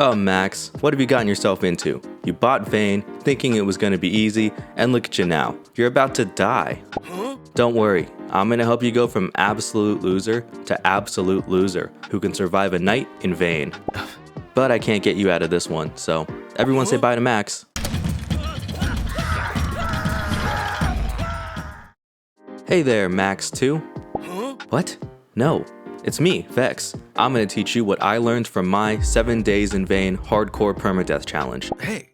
Oh, Max, what have you gotten yourself into? You bought Vane, thinking it was going to be easy, and look at you now. You're about to die. Don't worry, I'm going to help you go from absolute loser to absolute loser who can survive a night in Vane. But I can't get you out of this one, so everyone say bye to Max. Hey there, Max 2. What? No. It's me, Vex. I'm gonna teach you what I learned from my 7 days in Vane hardcore permadeath challenge. Hey.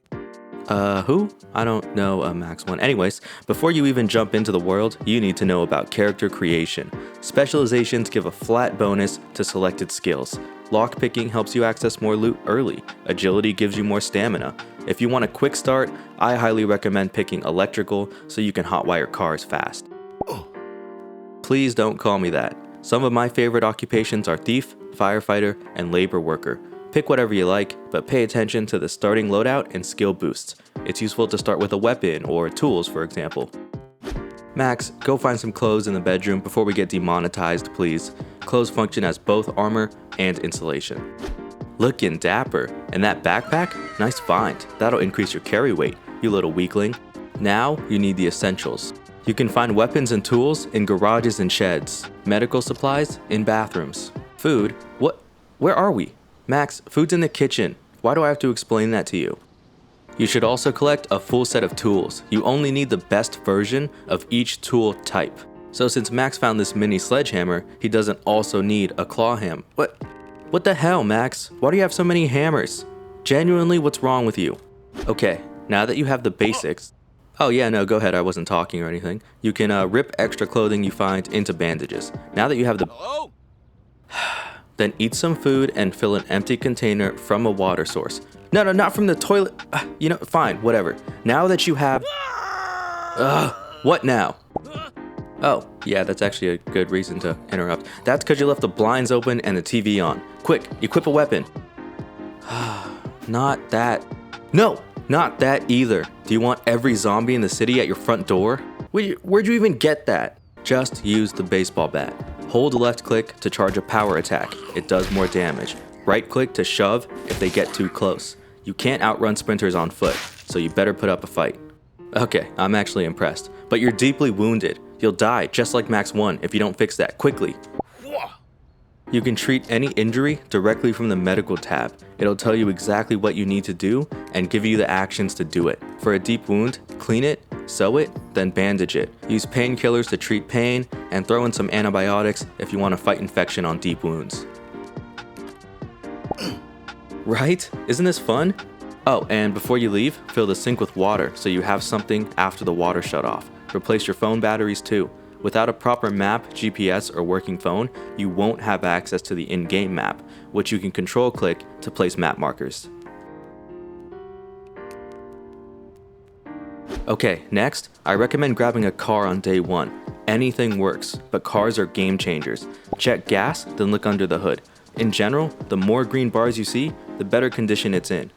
Who? I don't know, Max 1. Anyways, before you even jump into the world, you need to know about character creation. Specializations give a flat bonus to selected skills. Lockpicking helps you access more loot early. Agility gives you more stamina. If you want a quick start, I highly recommend picking electrical so you can hotwire cars fast. Please don't call me that. Some of my favorite occupations are thief, firefighter, and labor worker. Pick whatever you like, but pay attention to the starting loadout and skill boosts. It's useful to start with a weapon or tools, for example. Max, go find some clothes in the bedroom before we get demonetized, please. Clothes function as both armor and insulation. Lookin' dapper. And that backpack? Nice find. That'll increase your carry weight, you little weakling. Now, you need the essentials. You can find weapons and tools in garages and sheds. Medical supplies in bathrooms. Food? What? Where are we? Max, food's in the kitchen. Why do I have to explain that to you? You should also collect a full set of tools. You only need the best version of each tool type. So since Max found this mini sledgehammer, he doesn't also need a claw ham. What the hell, Max? Why do you have so many hammers? Genuinely, what's wrong with you? Okay, now that you have the basics. Oh yeah, no, go ahead, I wasn't talking or anything. You can rip extra clothing you find into bandages. Now that you have the... Hello? Then eat some food and fill an empty container from a water source. No, not from the toilet. Fine, whatever. Now that you have... what now? Oh, yeah, that's actually a good reason to interrupt. That's because you left the blinds open and the TV on. Quick, equip a weapon. Not that. No, not that either. Do you want every zombie in the city at your front door? Where'd you even get that? Just use the baseball bat. Hold left click to charge a power attack. It does more damage. Right click to shove if they get too close. You can't outrun sprinters on foot, so you better put up a fight. Okay, I'm actually impressed. But you're deeply wounded. You'll die just like Max 1 if you don't fix that quickly. You can treat any injury directly from the medical tab. It'll tell you exactly what you need to do and give you the actions to do it. For a deep wound, clean it, sew it, then bandage it. Use painkillers to treat pain and throw in some antibiotics if you want to fight infection on deep wounds. Right? Isn't this fun? Oh, and before you leave, fill the sink with water so you have something after the water shut off. Replace your phone batteries too. Without a proper map, GPS, or working phone, you won't have access to the in-game map, which you can control click to place map markers. Okay, next, I recommend grabbing a car on day 1. Anything works, but cars are game changers. Check gas, then look under the hood. In general, the more green bars you see, the better condition it's in.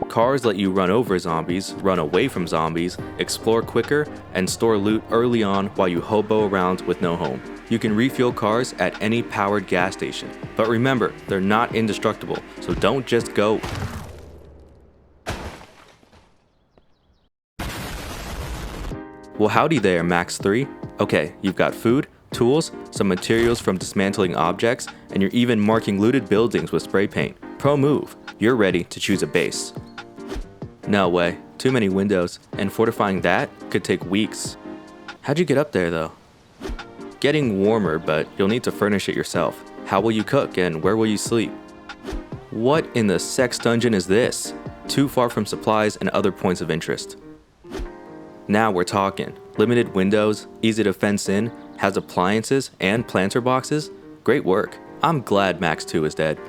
Cars let you run over zombies, run away from zombies, explore quicker, and store loot early on while you hobo around with no home. You can refuel cars at any powered gas station, but remember, they're not indestructible, so don't just go. Well, howdy there, Max 3. Okay, you've got food, tools, some materials from dismantling objects, and you're even marking looted buildings with spray paint. Pro move, you're ready to choose a base. No way, too many windows, and fortifying that could take weeks. How'd you get up there though? Getting warmer, but you'll need to furnish it yourself. How will you cook and where will you sleep? What in the sex dungeon is this? Too far from supplies and other points of interest. Now we're talking. Limited windows, easy to fence in, has appliances and planter boxes. Great work. I'm glad Max 2 is dead.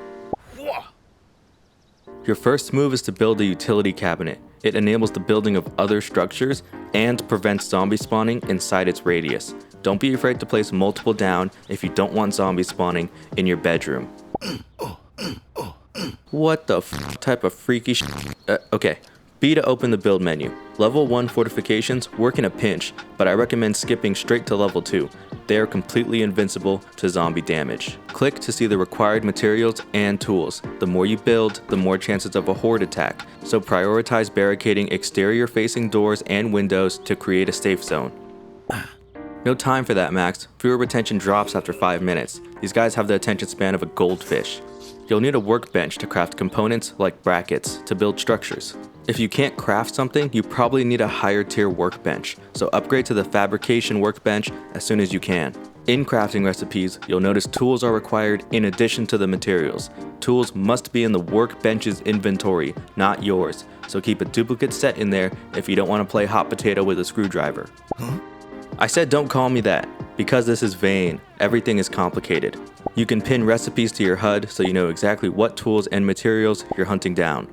Your first move is to build a utility cabinet. It enables the building of other structures and prevents zombie spawning inside its radius. Don't be afraid to place multiple down if you don't want zombies spawning in your bedroom. What the type of freaky Okay, B to open the build menu. Level 1 fortifications work in a pinch, but I recommend skipping straight to level 2. They are completely invincible to zombie damage. Click to see the required materials and tools. The more you build, the more chances of a horde attack, so prioritize barricading exterior facing doors and windows to create a safe zone. No time for that, Max. Viewer retention drops after 5 minutes. These guys have the attention span of a goldfish. You'll need a workbench to craft components like brackets to build structures. If you can't craft something, you probably need a higher tier workbench, so upgrade to the fabrication workbench as soon as you can. In crafting recipes, you'll notice tools are required in addition to the materials. Tools must be in the workbench's inventory, not yours, so keep a duplicate set in there if you don't want to play hot potato with a screwdriver. I said don't call me that, because this is vain. Everything is complicated. You can pin recipes to your HUD so you know exactly what tools and materials you're hunting down.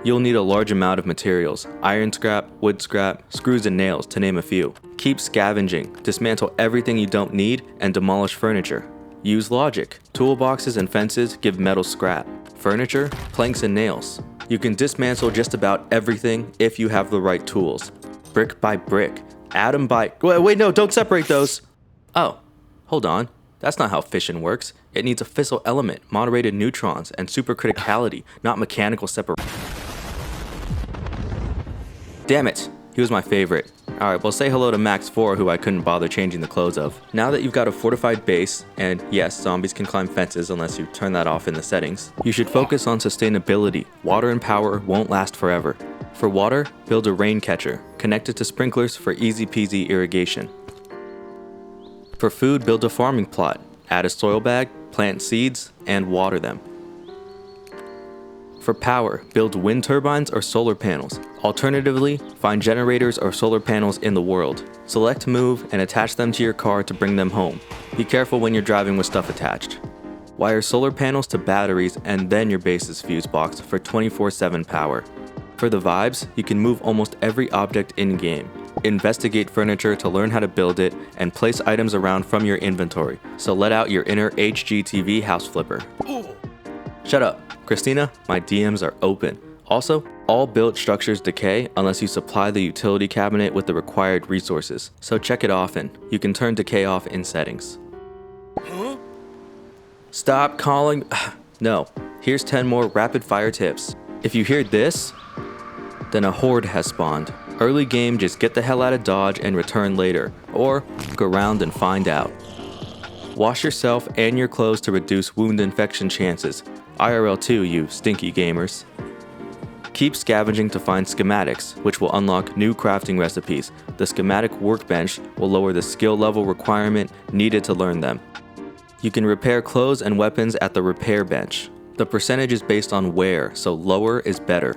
You'll need a large amount of materials: iron scrap, wood scrap, screws and nails, to name a few. Keep scavenging, dismantle everything you don't need, and demolish furniture. Use logic. Toolboxes and fences give metal scrap. Furniture, planks and nails. You can dismantle just about everything if you have the right tools. Brick by brick. Atom by... Wait, no, don't separate those! Oh, hold on. That's not how fission works. It needs a fissile element, moderated neutrons, and supercriticality, not mechanical separation. Damn it, he was my favorite. Alright, well say hello to Max 4, who I couldn't bother changing the clothes of. Now that you've got a fortified base, and yes, zombies can climb fences unless you turn that off in the settings, you should focus on sustainability. Water and power won't last forever. For water, build a rain catcher, connect it to sprinklers for easy peasy irrigation. For food, build a farming plot, add a soil bag, plant seeds, and water them. For power, build wind turbines or solar panels. Alternatively, find generators or solar panels in the world. Select move and attach them to your car to bring them home. Be careful when you're driving with stuff attached. Wire solar panels to batteries and then your base's fuse box for 24/7 power. For the vibes, you can move almost every object in-game. Investigate furniture to learn how to build it, and place items around from your inventory, so let out your inner HGTV house flipper. Shut up. Christina, my DMs are open. Also, all built structures decay unless you supply the utility cabinet with the required resources, so check it often. You can turn decay off in settings. Stop calling... No, here's 10 more rapid fire tips. If you hear this, then a horde has spawned. Early game, just get the hell out of Dodge and return later, or go around and find out. Wash yourself and your clothes to reduce wound infection chances. IRL too, you stinky gamers. Keep scavenging to find schematics, which will unlock new crafting recipes. The schematic workbench will lower the skill level requirement needed to learn them. You can repair clothes and weapons at the repair bench. The percentage is based on wear, so lower is better.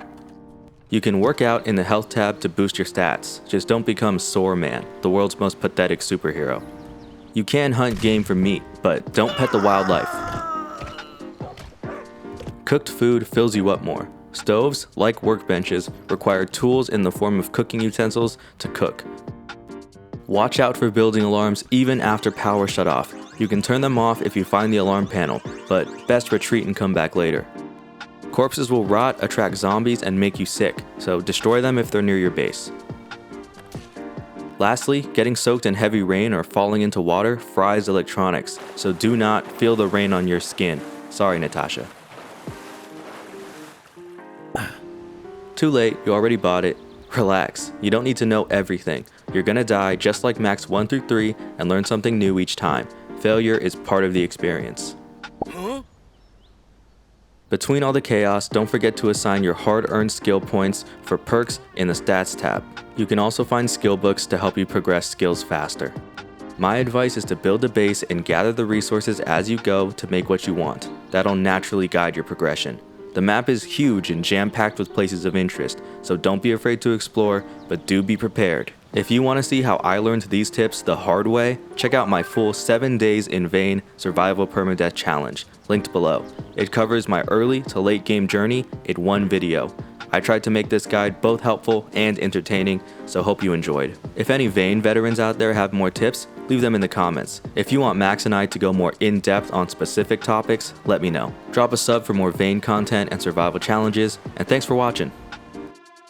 You can work out in the health tab to boost your stats, just don't become Sore Man, the world's most pathetic superhero. You can hunt game for meat, but don't pet the wildlife. Cooked food fills you up more. Stoves, like workbenches, require tools in the form of cooking utensils to cook. Watch out for building alarms even after power shut off. You can turn them off if you find the alarm panel, but best retreat and come back later. Corpses will rot, attract zombies, and make you sick, so destroy them if they're near your base. Lastly, getting soaked in heavy rain or falling into water fries electronics, so do not feel the rain on your skin. Sorry, Natasha. Too late, you already bought it. Relax, you don't need to know everything. You're gonna die just like Max 1 through 3 and learn something new each time. Failure is part of the experience. Between all the chaos, don't forget to assign your hard-earned skill points for perks in the stats tab. You can also find skill books to help you progress skills faster. My advice is to build a base and gather the resources as you go to make what you want. That'll naturally guide your progression. The map is huge and jam-packed with places of interest, so don't be afraid to explore, but do be prepared. If you want to see how I learned these tips the hard way, check out my full 7 days in vain survival permadeath challenge, linked below. It covers my early to late game journey in one video. I tried to make this guide both helpful and entertaining, so hope you enjoyed. If any Vane veterans out there have more tips, leave them in the comments. If you want Max and I to go more in-depth on specific topics, let me know. Drop a sub for more Vane content and survival challenges, and thanks for watching.